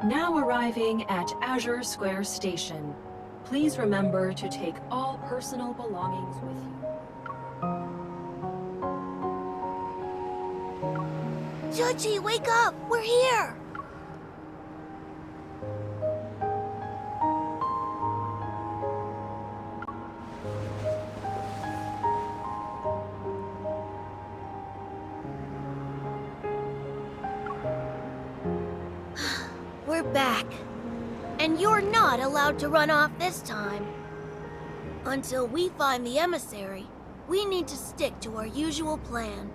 Now arriving at Azure Square Station. Please remember to take all personal belongings with you. Judgy, wake up! We're here! We're back. And you're not allowed to run off this time. Until we find the emissary, we need to stick to our usual plan.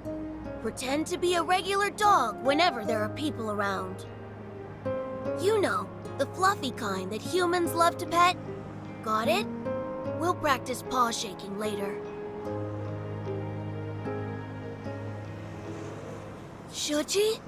Pretend to be a regular dog whenever there are people around. You know, the fluffy kind that humans love to pet. Got it? We'll practice paw shaking later. Judgy?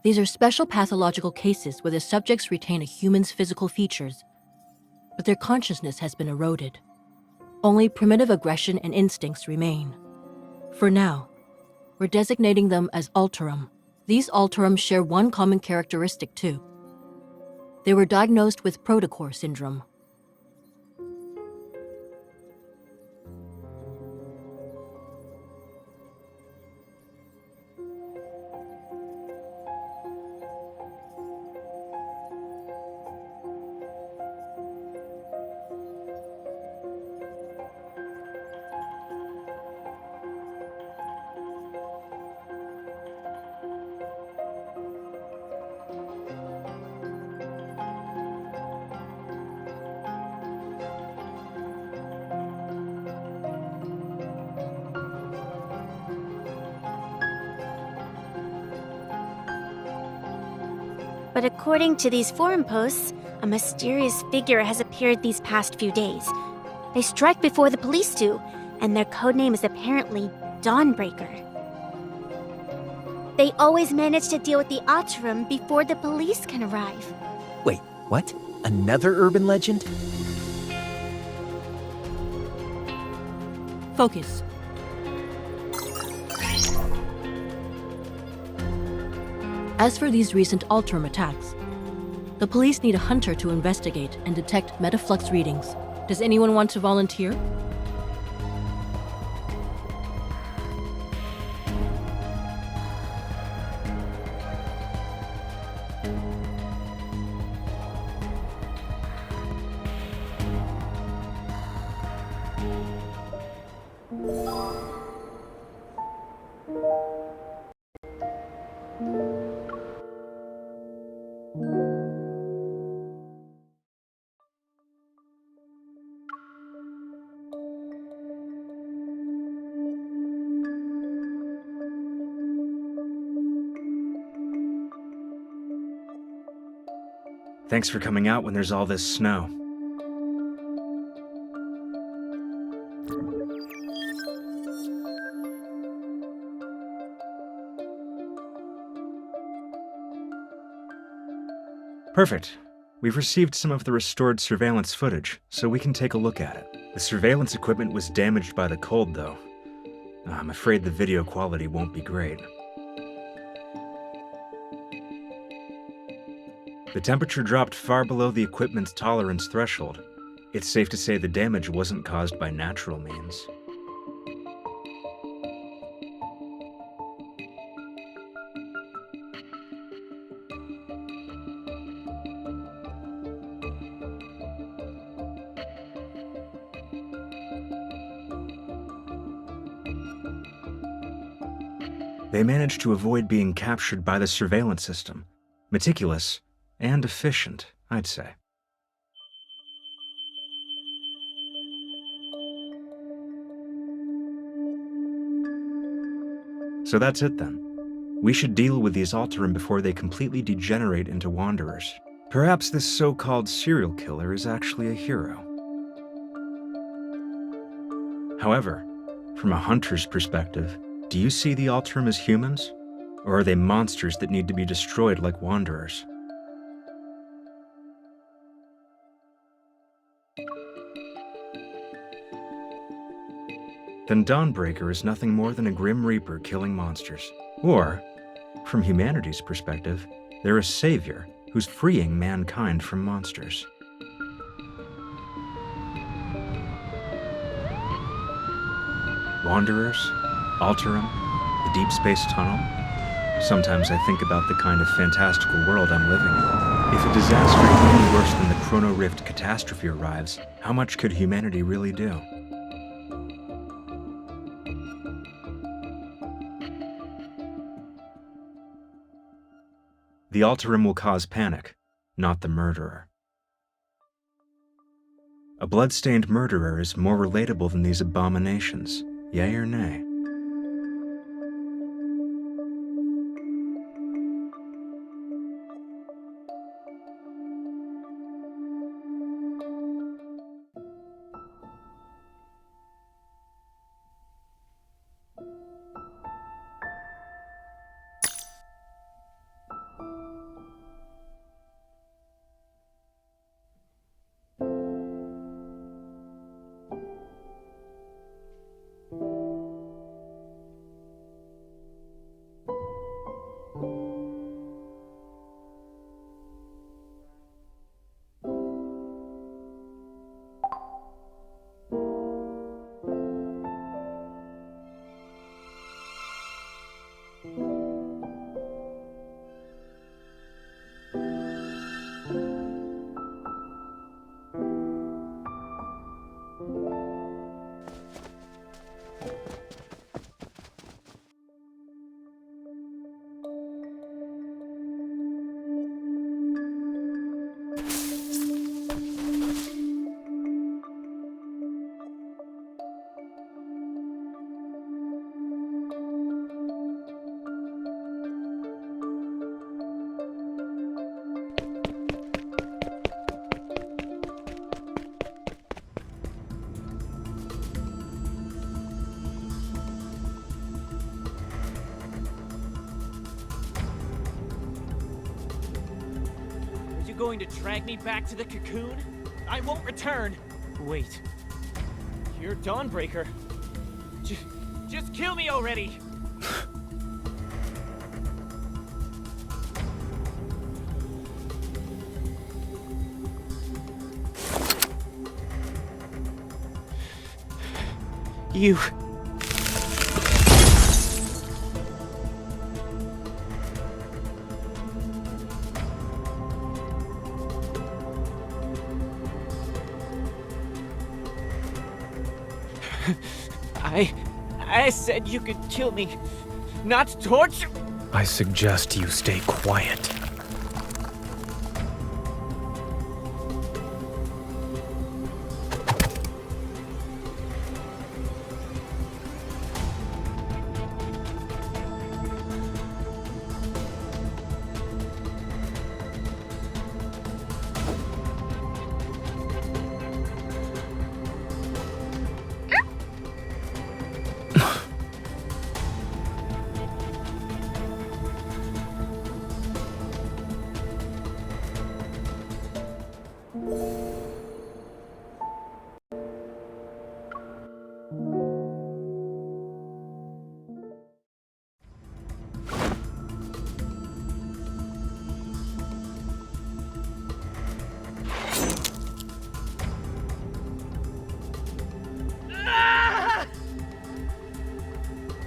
These are special pathological cases where the subjects retain a human's physical features, but their consciousness has been eroded. Only primitive aggression and instincts remain. For now, we're designating them as Alterum. These Alterum share one common characteristic too. They were diagnosed with protocore syndrome. But according to these forum posts, a mysterious figure has appeared these past few days. They strike before the police do, and their codename is apparently Dawnbreaker. They always manage to deal with the Alterum before the police can arrive. Wait, what? Another urban legend? Focus. As for these recent Alterum attacks, the police need a hunter to investigate and detect metaflux readings. Does anyone want to volunteer? Thanks for coming out when there's all this snow. Perfect. We've received some of the restored surveillance footage, so we can take a look at it. The surveillance equipment was damaged by the cold, though. I'm afraid the video quality won't be great. The temperature dropped far below the equipment's tolerance threshold. It's safe to say the damage wasn't caused by natural means. They managed to avoid being captured by the surveillance system. Meticulous and efficient, I'd say. So that's it then. We should deal with these Alterum before they completely degenerate into wanderers. Perhaps this so-called serial killer is actually a hero. However, from a hunter's perspective, do you see the Alterum as humans? Or are they monsters that need to be destroyed like wanderers? Then Dawnbreaker is nothing more than a Grim Reaper killing monsters. Or, from humanity's perspective, they're a savior who's freeing mankind from monsters. Wanderers, Alterum, the Deepspace tunnel. Sometimes I think about the kind of fantastical world I'm living in. If a disaster any worse than the Chrono Rift catastrophe arrives, how much could humanity really do? The Alterum will cause panic, not the murderer. A blood-stained murderer is more relatable than these abominations, yay or nay? Going to drag me back to the cocoon? I won't return! Wait. You're Dawnbreaker. Just kill me already! You... I said you could kill me, not torture. I suggest you stay quiet.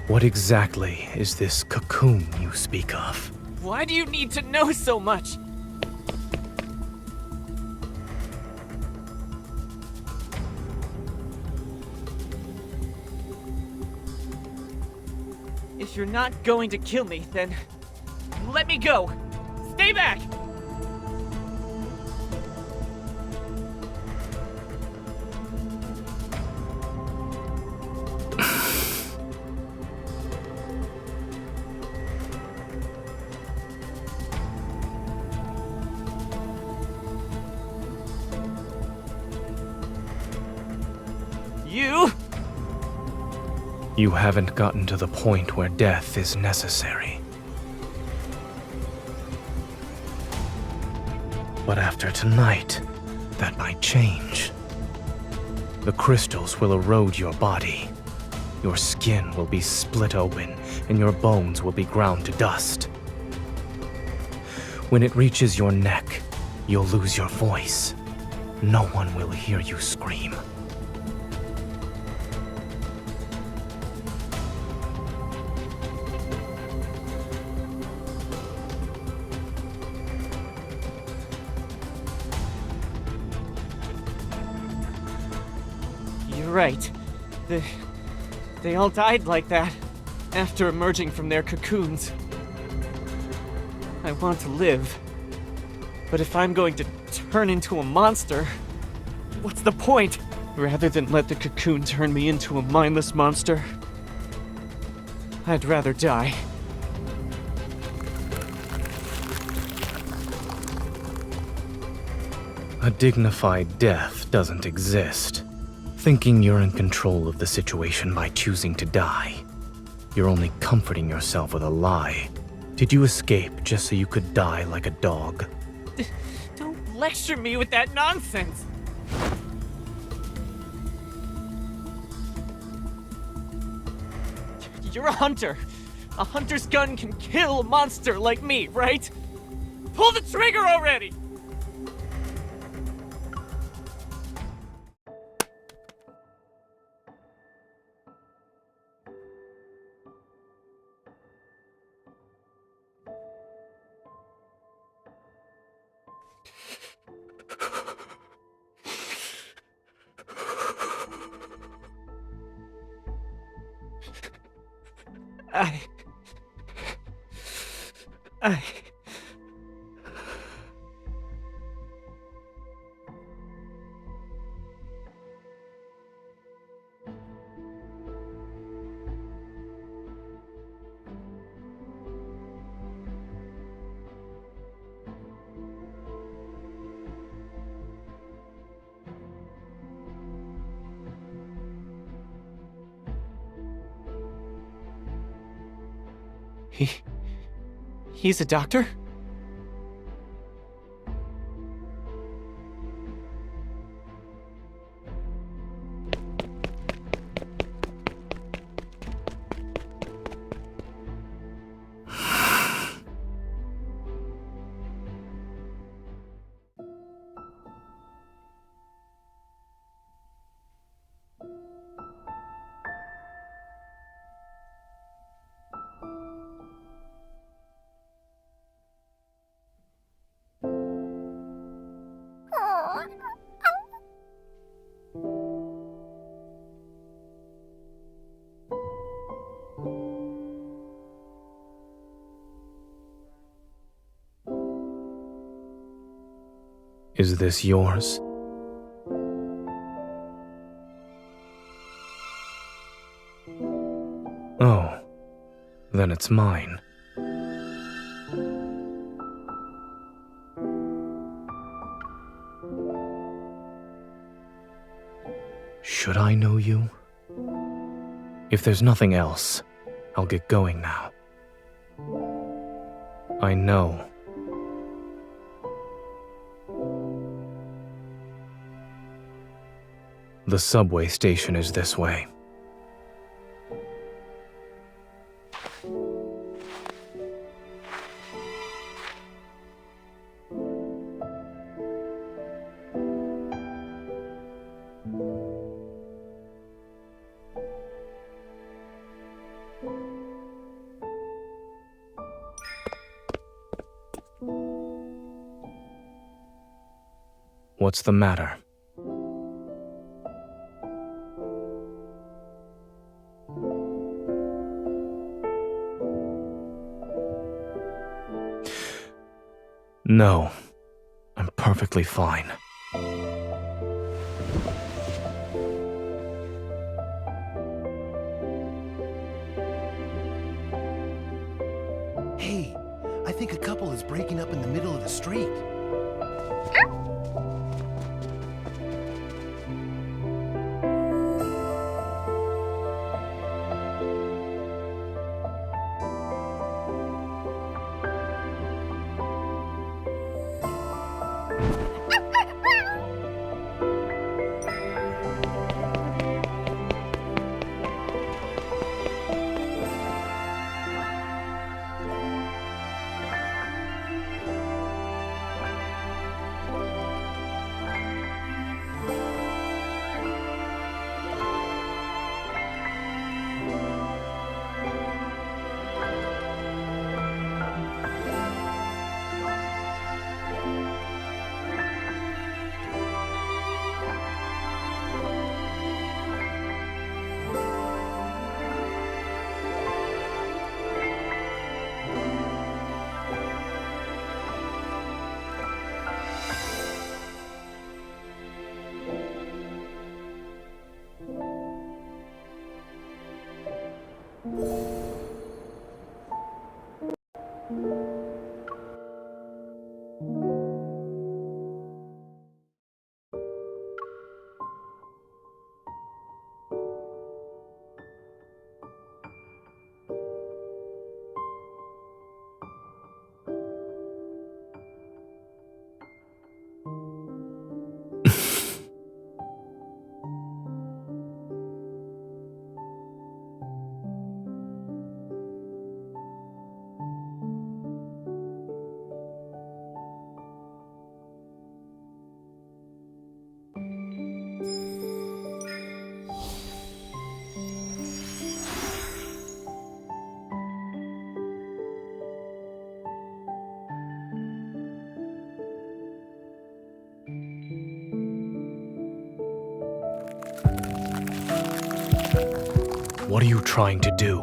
What exactly is this cocoon you speak of? Why do you need to know so much? If you're not going to kill me, then let me go! Stay back! You haven't gotten to the point where death is necessary. But after tonight, that might change. The crystals will erode your body. Your skin will be split open, and your bones will be ground to dust. When it reaches your neck, you'll lose your voice. No one will hear you scream. You're right. They all died like that, after emerging from their cocoons. I want to live. But if I'm going to turn into a monster, what's the point? Rather than let the cocoon turn me into a mindless monster, I'd rather die. A dignified death doesn't exist. Thinking you're in control of the situation by choosing to die. You're only comforting yourself with a lie. Did you escape just so you could die like a dog? Don't lecture me with that nonsense! You're a hunter. A hunter's gun can kill a monster like me, right? Pull the trigger already! I... He's a doctor? Is this yours? Oh, then it's mine. Should I know you? If there's nothing else, I'll get going now. I know. The subway station is this way. What's the matter? No, I'm perfectly fine. Hey, I think a couple is breaking up in the middle of the street. What are you trying to do?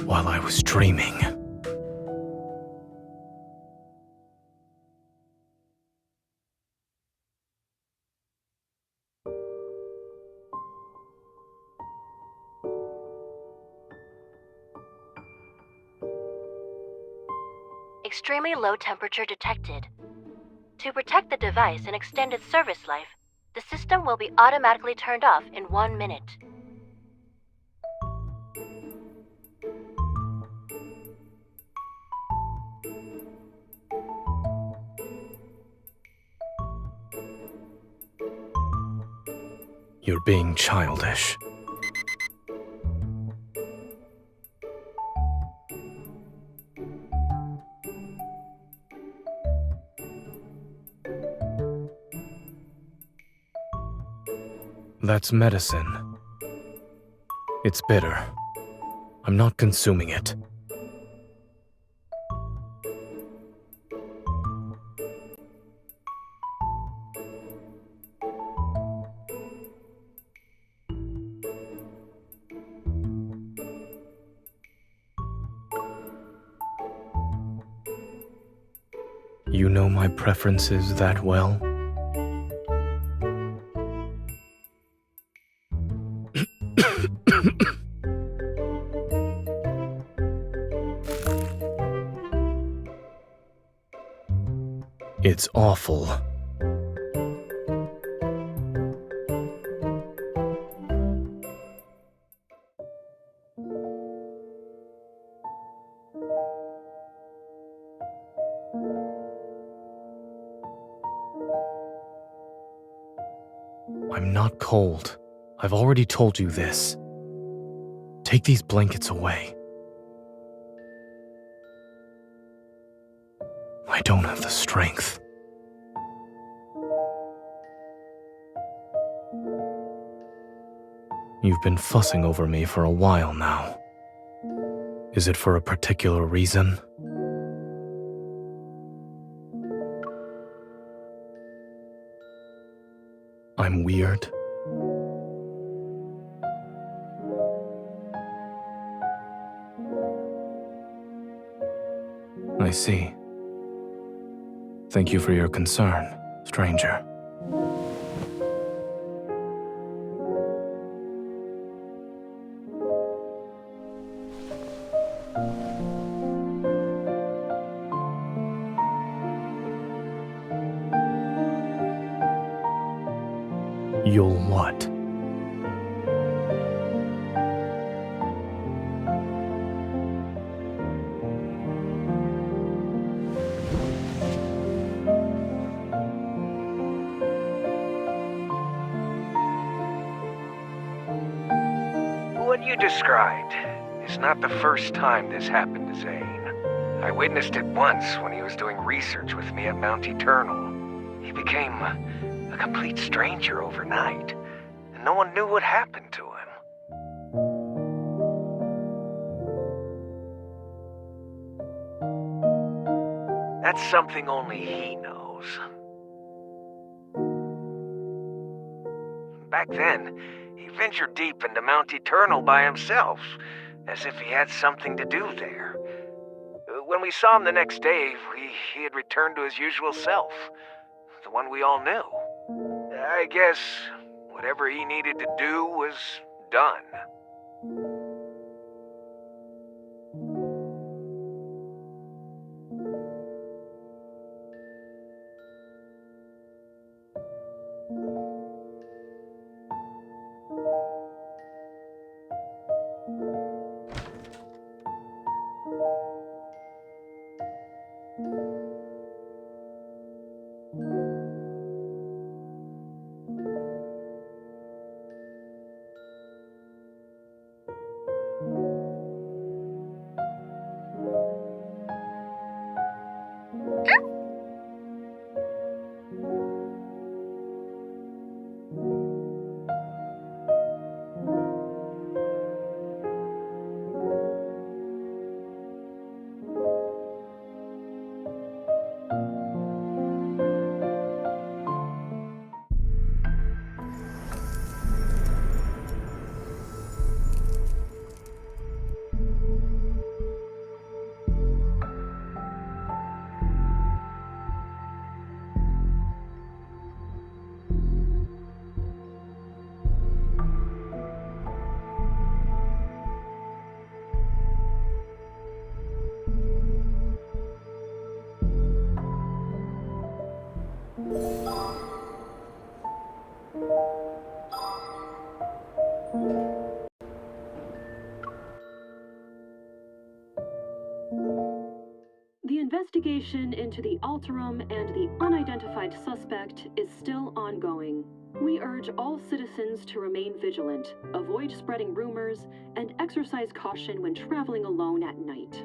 While I was dreaming. Extremely low temperature detected. To protect the device and extend its service life, the system will be automatically turned off in 1 minute. You're being childish. That's medicine. It's bitter. I'm not consuming it. You know my preferences that well? It's awful. I'm not cold. I've already told you this. Take these blankets away. I don't have the strength. You've been fussing over me for a while now. Is it for a particular reason? I'm weird. I see. Thank you for your concern, stranger. You'll what? What you described is not the first time this happened to Zayne. I witnessed it once when he was doing research with me at Mount Eternal. He became a complete stranger overnight, and no one knew what happened to him. That's something only he knows. Back then, he ventured deep into Mount Eternal by himself, as if he had something to do there. when we saw him the next day, he had returned to his usual self. The one we all knew. I guess whatever he needed to do was done. The investigation into the Alterum and the unidentified suspect is still ongoing. We urge all citizens to remain vigilant, avoid spreading rumors, and exercise caution when traveling alone at night.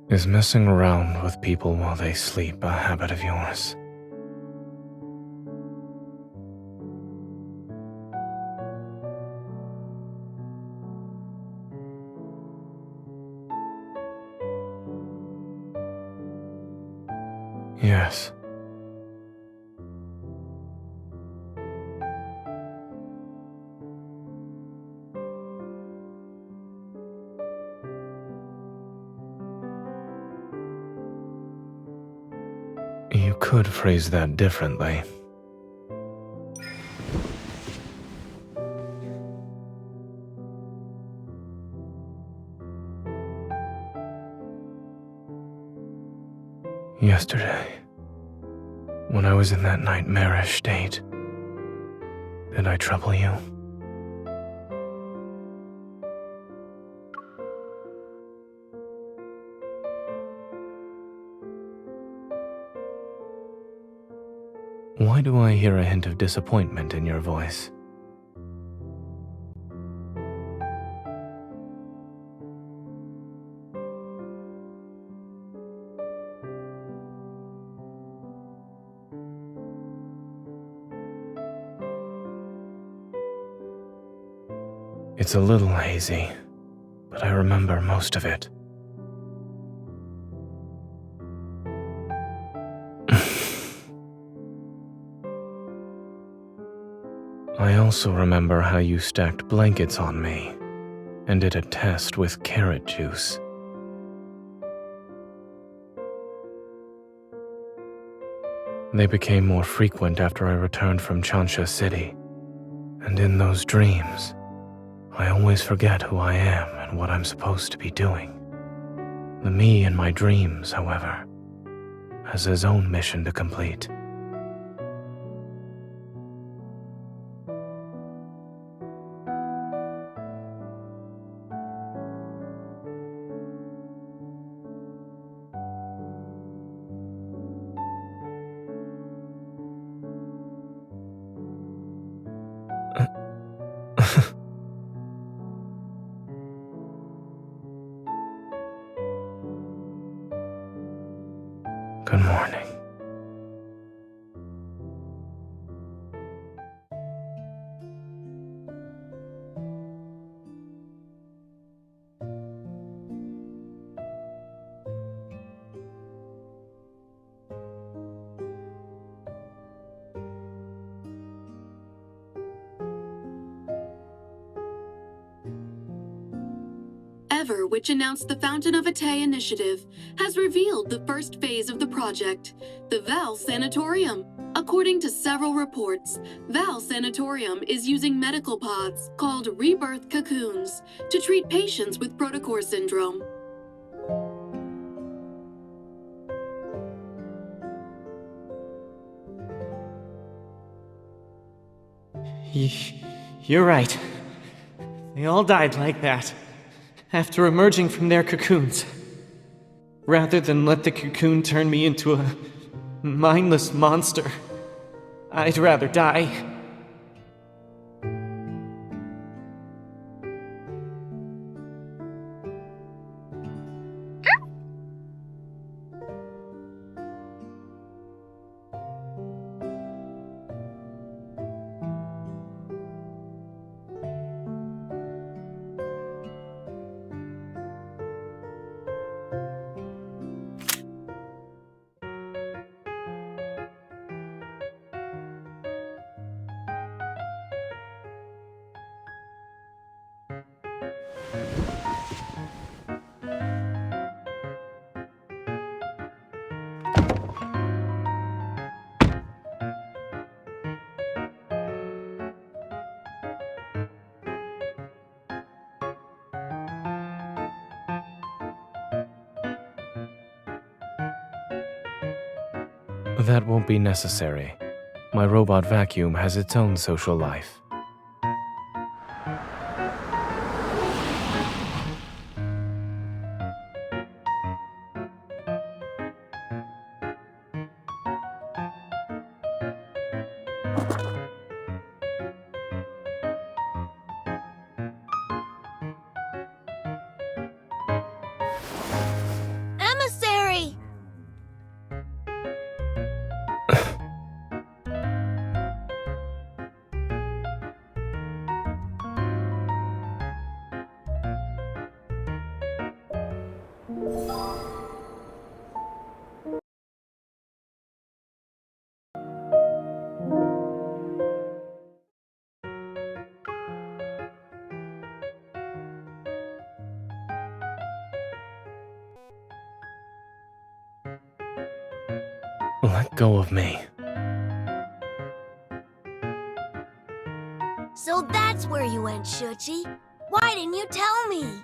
Is messing around with people while they sleep a habit of yours? Yes. You could phrase that differently. Yesterday, when I was in that nightmarish state, did I trouble you? Why do I hear a hint of disappointment in your voice? It's a little hazy, but I remember most of it. I also remember how you stacked blankets on me and did a test with carrot juice. They became more frequent after I returned from Chansha City, and in those dreams, I always forget who I am and what I'm supposed to be doing. The me in my dreams, however, has his own mission to complete. Good morning. Ever, which announced the Fountain of Atay initiative, has revealed the first phase of the project, the Val Sanatorium. According to several reports, Val Sanatorium is using medical pods called Rebirth cocoons to treat patients with protocore syndrome. You're right. They all died like that, after emerging from their cocoons. Rather than let the cocoon turn me into a mindless monster, I'd rather die. That won't be necessary. My robot vacuum has its own social life. Emissary! Let go of me. So that's where you went, Shuchi. Why didn't you tell me?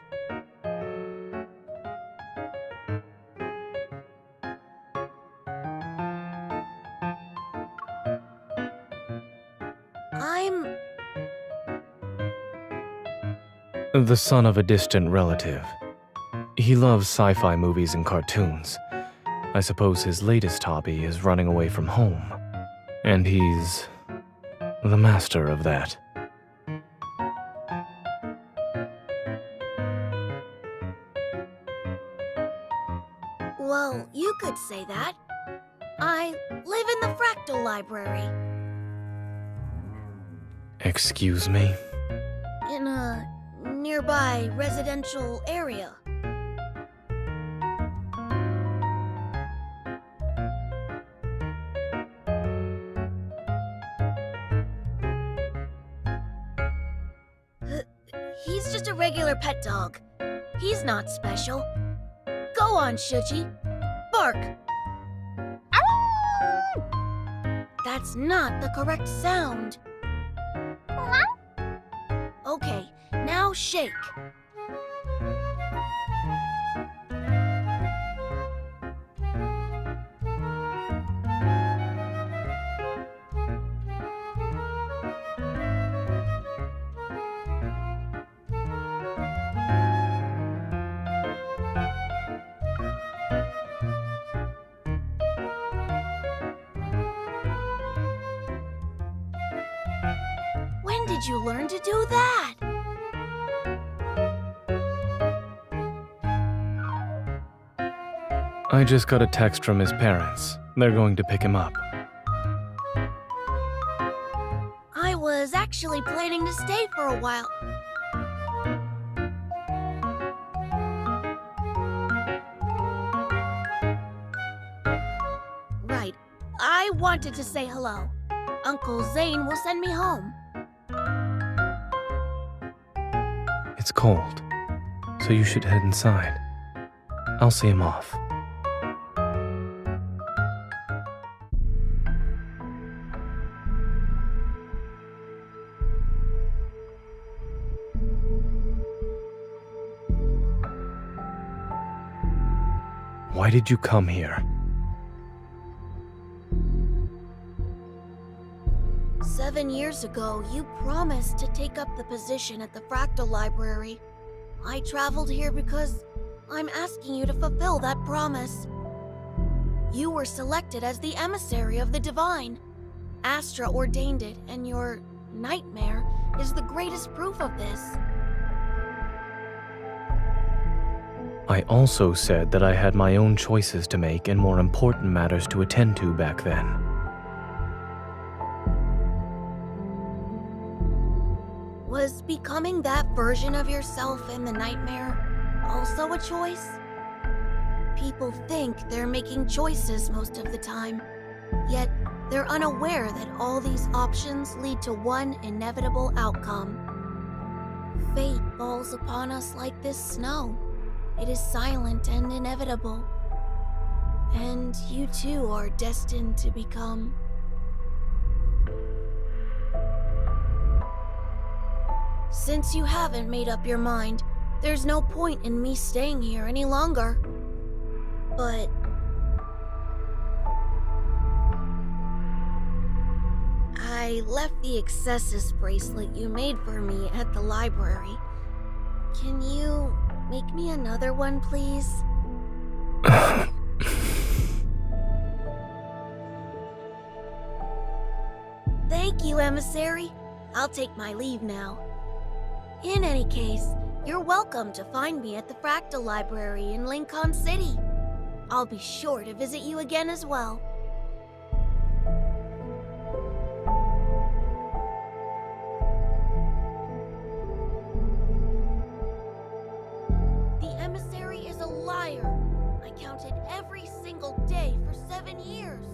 I'm... The son of a distant relative. He loves sci-fi movies and cartoons. I suppose his latest hobby is running away from home. And he's the master of that. Well, you could say that. I live in the Fractal Library. Excuse me? In a nearby residential area. He's just a regular pet dog. He's not special. Go on, Shuchi. Bark. That's not the correct sound. Okay, now shake. When did you learn to do that? I just got a text from his parents. They're going to pick him up. I was actually planning to stay for a while. Right. I wanted to say hello. Uncle Zayne will send me home. It's cold, so you should head inside. I'll see him off. Why did you come here? 7 years ago, you promised to take up the position at the Fractal Library. I traveled here because I'm asking you to fulfill that promise. You were selected as the emissary of the Divine. Astra ordained it, and your nightmare is the greatest proof of this. I also said that I had my own choices to make and more important matters to attend to back then. Was becoming that version of yourself in the nightmare also a choice? People think they're making choices most of the time, yet they're unaware that all these options lead to one inevitable outcome. Fate falls upon us like this snow. It is silent and inevitable. And you too are destined to become... Since you haven't made up your mind, there's no point in me staying here any longer. But... I left the Excessus bracelet you made for me at the library. Can you make me another one, please? Thank you, Emissary. I'll take my leave now. In any case, you're welcome to find me at the Fractal Library in Lincoln City. I'll be sure to visit you again as well. The emissary is a liar. I counted every single day for 7 years.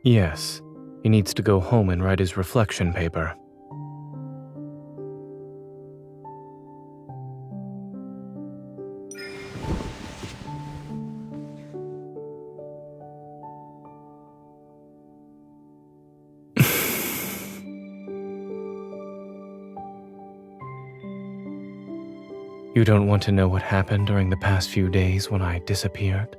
Yes, he needs to go home and write his reflection paper. You don't want to know what happened during the past few days when I disappeared?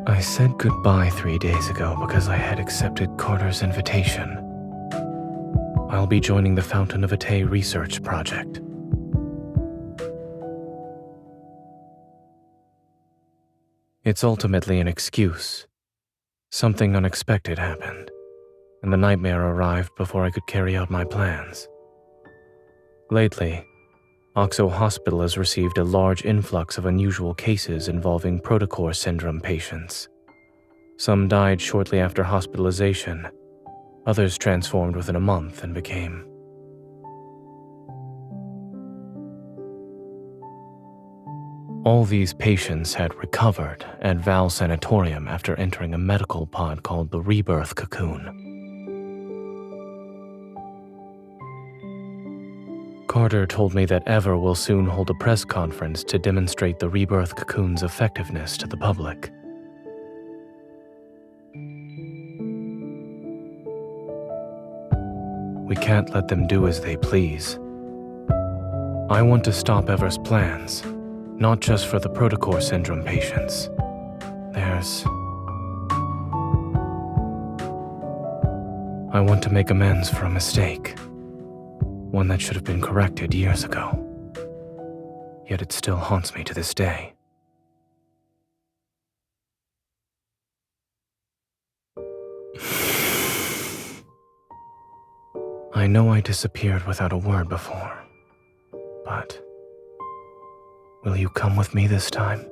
I said goodbye 3 days ago because I had accepted Carter's invitation. I'll be joining the Fountain of Ate research project. It's ultimately an excuse. Something unexpected happened, and the nightmare arrived before I could carry out my plans. Lately, Oxo Hospital has received a large influx of unusual cases involving protocore syndrome patients. Some died shortly after hospitalization. Others transformed within a month and became... All these patients had recovered at Val Sanatorium after entering a medical pod called the Rebirth cocoon. Carter told me that Ever will soon hold a press conference to demonstrate the Rebirth cocoon's effectiveness to the public. We can't let them do as they please. I want to stop Ever's plans, not just for the protocore syndrome patients. I want to make amends for a mistake. One that should have been corrected years ago. Yet it still haunts me to this day. I know I disappeared without a word before, but will you come with me this time?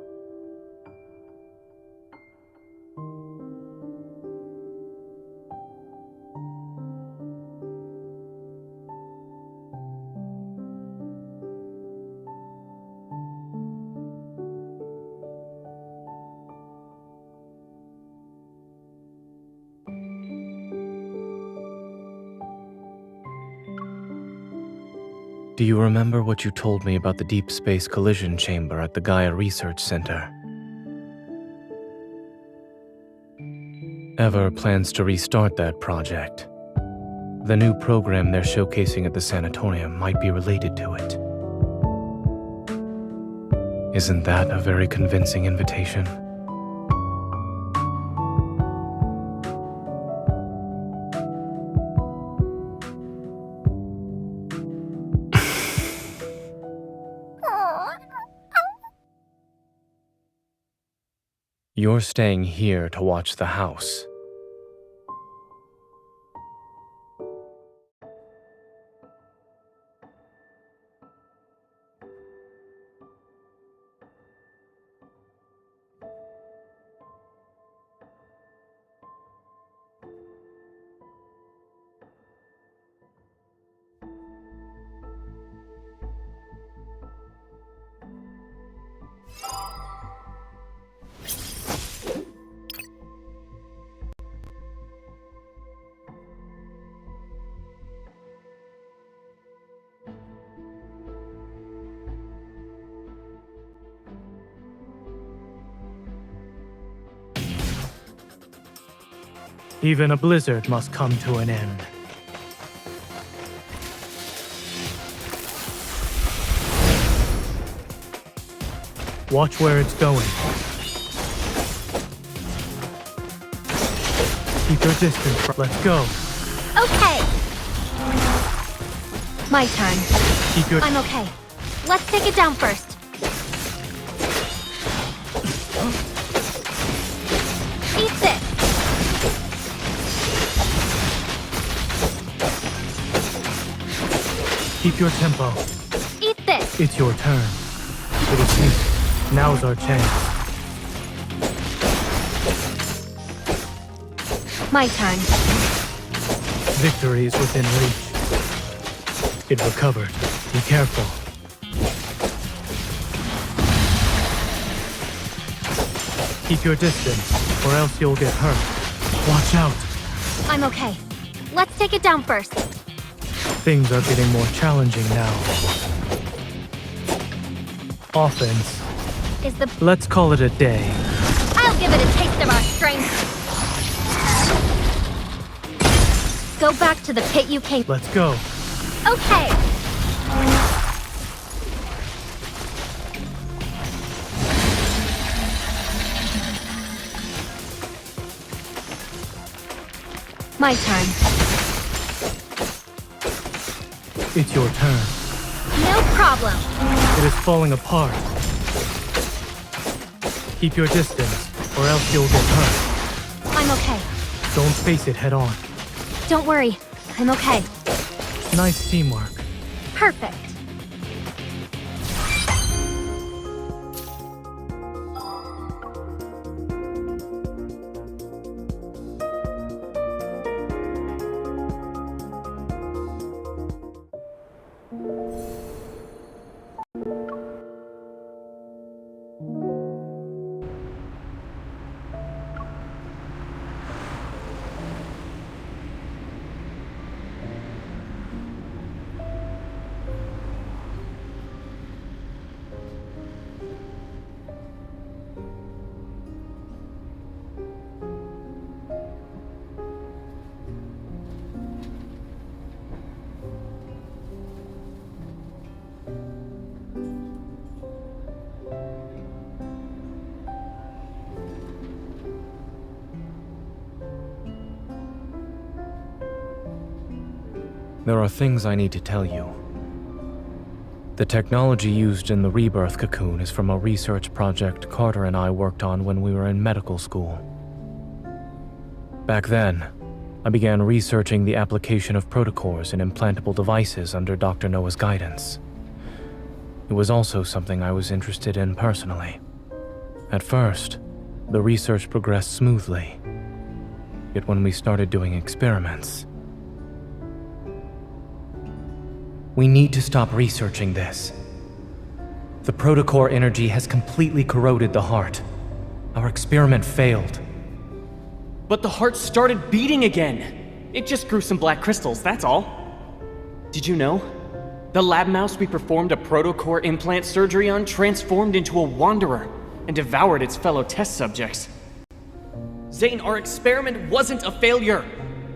Do you remember what you told me about the Deepspace collision chamber at the Gaia Research Center? Ever plans to restart that project. The new program they're showcasing at the sanatorium might be related to it. Isn't that a very convincing invitation? You're staying here to watch the house. Even a blizzard must come to an end. Watch where it's going. Keep your distance. Let's go. Okay. My turn. Keep your... I'm okay. Let's take it down first. Eat this. Keep your tempo. Eat this. It's your turn. It is me. Now's our chance. My turn. Victory is within reach. It recovered. Be careful. Keep your distance, or else you'll get hurt. Watch out. I'm okay. Let's take it down first. Things are getting more challenging now. offense. Is the... Let's call it a day. I'll give it a taste of our strength. Go back to the pit you came... Let's go. Okay. My turn. It's your turn. No problem. It is falling apart. Keep your distance, or else you'll get hurt. I'm okay. Don't face it head on. Don't worry. I'm okay. Nice teamwork. Perfect. There are things I need to tell you. The technology used in the Rebirth cocoon is from a research project Carter and I worked on when we were in medical school. Back then, I began researching the application of protocores in implantable devices under Dr. Noah's guidance. It was also something I was interested in personally. At first, the research progressed smoothly. Yet when we started doing experiments, we need to stop researching this. The protocore energy has completely corroded the heart. Our experiment failed. But the heart started beating again. It just grew some black crystals, that's all. Did you know? The lab mouse we performed a protocore implant surgery on transformed into a wanderer and devoured its fellow test subjects. Zayne, our experiment wasn't a failure.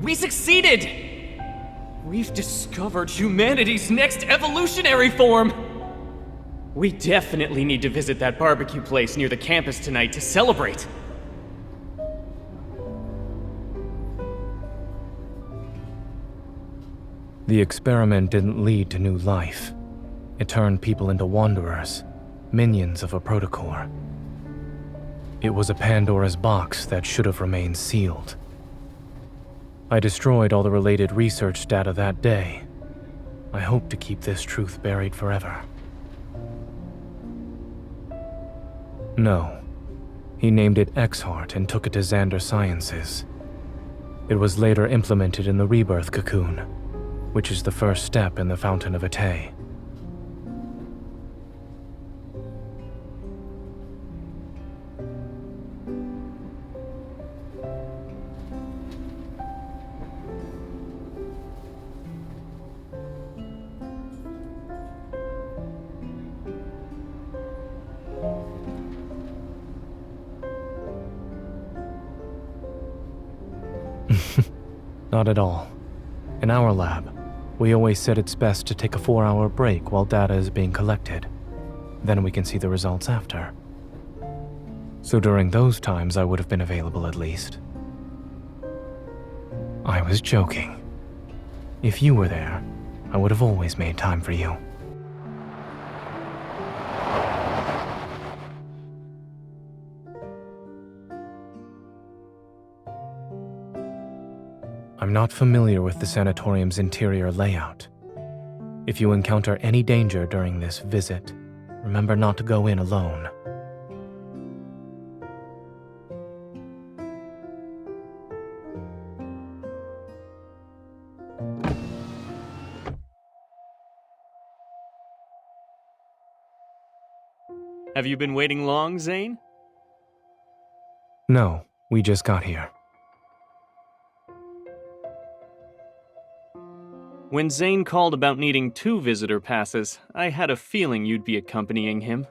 We succeeded! We've discovered humanity's next evolutionary form! We definitely need to visit that barbecue place near the campus tonight to celebrate. The experiment didn't lead to new life. It turned people into wanderers, minions of a protocore. It was a Pandora's box that should have remained sealed. I destroyed all the related research data that day. I hope to keep this truth buried forever. No. He named it X-Heart and took it to Xander Sciences. It was later implemented in the Rebirth cocoon, which is the first step in the Fountain of Ate. Not at all. In our lab, we always said it's best to take a 4-hour break while data is being collected. Then we can see the results after. So during those times, I would have been available at least. I was joking. If you were there, I would have always made time for you. I'm not familiar with the sanatorium's interior layout. If you encounter any danger during this visit, remember not to go in alone. Have you been waiting long, Zayne? No, we just got here. When Zayne called about needing 2 visitor passes, I had a feeling you'd be accompanying him.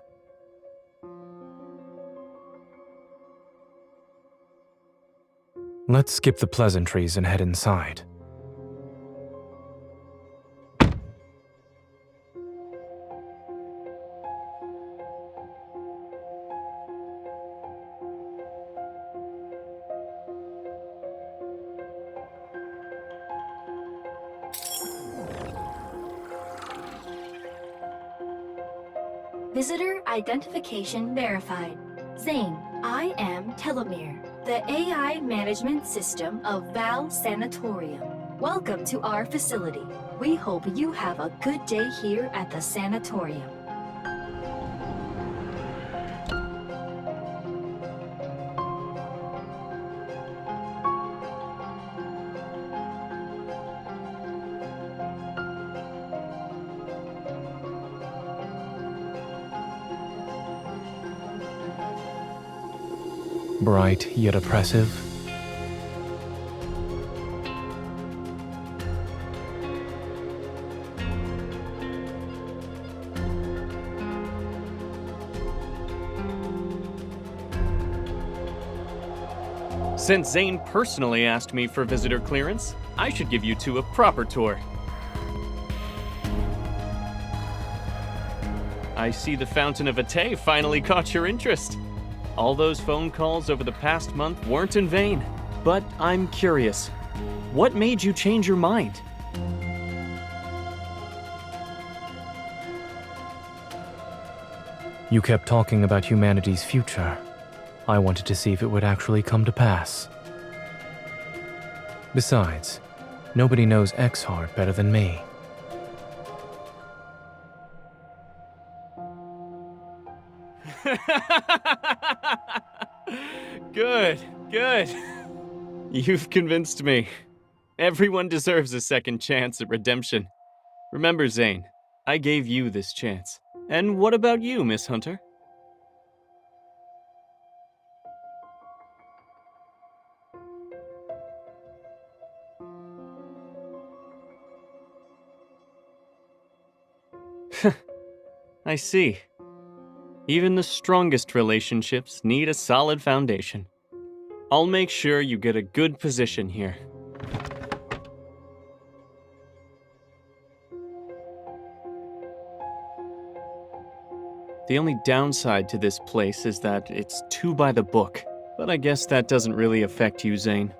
Let's skip the pleasantries and head inside. Visitor identification verified. Zayne, I am Telomere, the AI management system of Val Sanatorium. Welcome to our facility. We hope you have a good day here at the sanatorium. Bright yet oppressive. Since Zayne personally asked me for visitor clearance, I should give you two a proper tour. I see the Fountain of Ate finally caught your interest. All those phone calls over the past month weren't in vain. But I'm curious, what made you change your mind? You kept talking about humanity's future. I wanted to see if it would actually come to pass. Besides, nobody knows X-Heart better than me. Good, good. You've convinced me. Everyone deserves a second chance at redemption. Remember, Zayne, I gave you this chance. And what about you, Miss Hunter? I see. Even the strongest relationships need a solid foundation. I'll make sure you get a good position here. The only downside to this place is that it's too by the book, but I guess that doesn't really affect you, Zayne.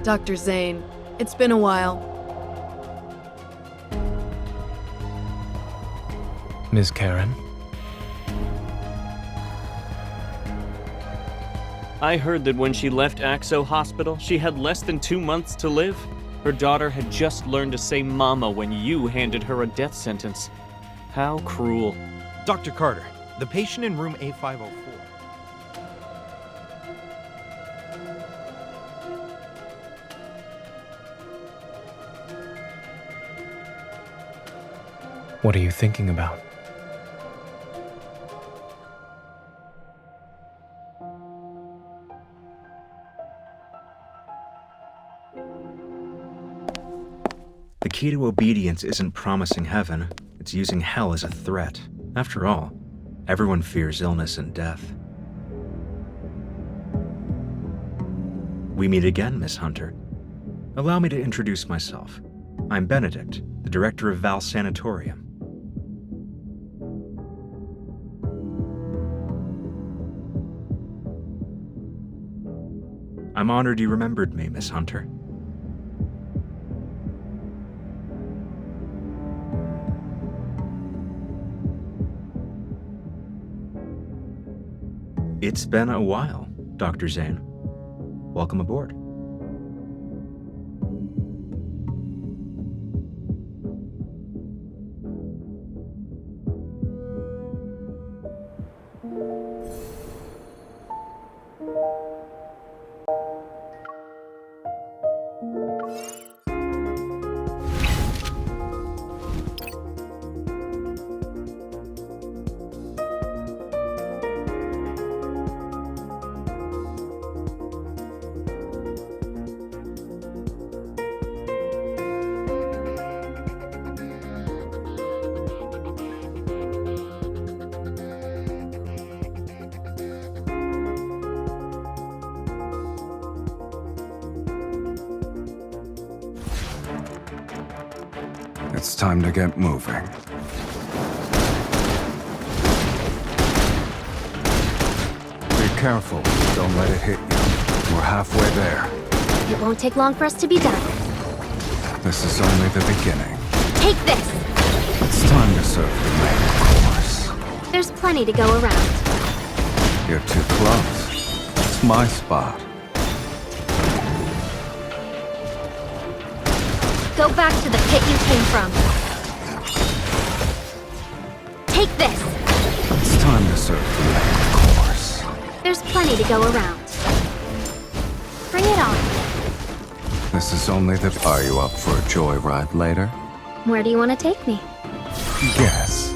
Dr. Zayne, it's been a while. Ms. Karen? I heard that when she left Axo Hospital, she had less than 2 months to live. Her daughter had just learned to say mama when you handed her a death sentence. How cruel. Dr. Carter, the patient in room A504. What are you thinking about? The key to obedience isn't promising heaven, it's using hell as a threat. After all, everyone fears illness and death. We meet again, Miss Hunter. Allow me to introduce myself. I'm Benedict, the director of Val Sanatorium. I'm honored you remembered me, Miss Hunter. It's been a while, Dr. Zayne. Welcome aboard. It's time to get moving. Be careful, don't let it hit you. We're halfway there. It won't take long for us to be done. This is only the beginning. Take this! It's time to serve the main course. There's plenty to go around. You're too close. It's my spot. Go back to the pit you came from. Take this! It's time to serve the main course. There's plenty to go around. Bring it on. This is only the... Are you up for a joyride later? Where do you want to take me? Guess.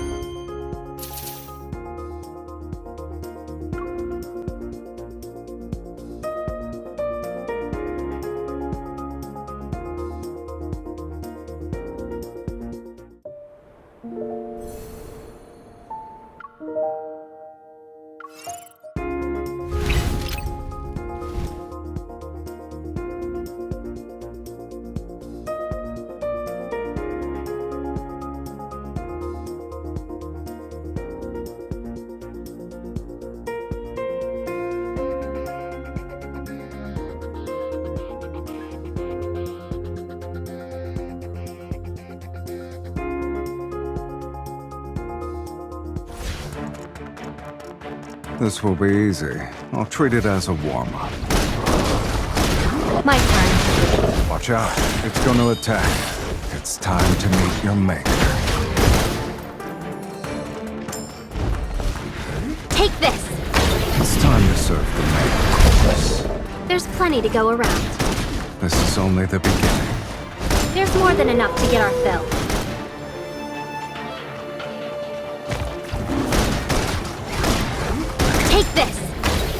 This will be easy. I'll treat it as a warm-up. My turn. Watch out. It's going to attack. It's time to meet your maker. Take this! It's time to serve the main course. There's plenty to go around. This is only the beginning. There's more than enough to get our fill. Take this!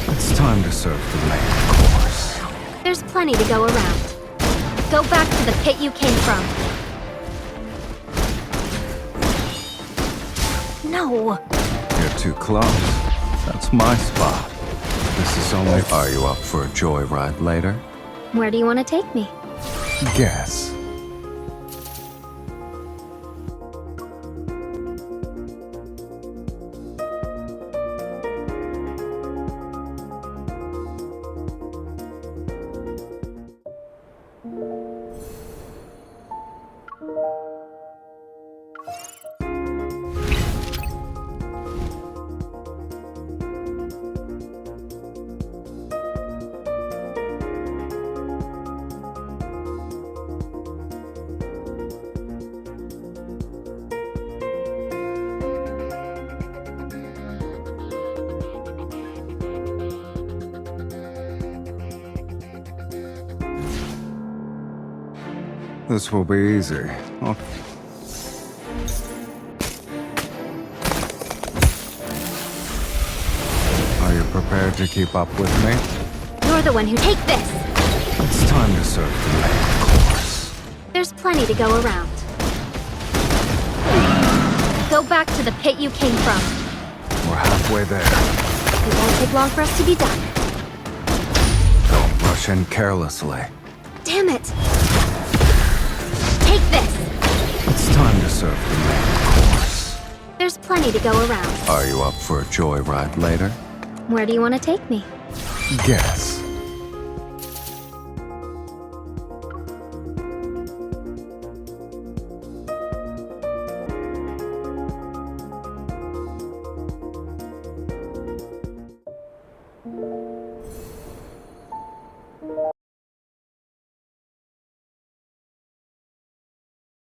It's time to serve the main course. There's plenty to go around. Go back to the pit you came from. No! You're too close. That's my spot. This is only... Are you up for a joyride later? Where do you want to take me? Guess. This will be easy. Are you prepared to keep up with me? You're the one who... Take this! It's time to serve the main course. There's plenty to go around. Go back to the pit you came from. We're halfway there. It won't take long for us to be done. Don't rush in carelessly. Damn it! Take this! It's time to serve the main course. There's plenty to go around. Are you up for a joyride later? Where do you want to take me? Guess.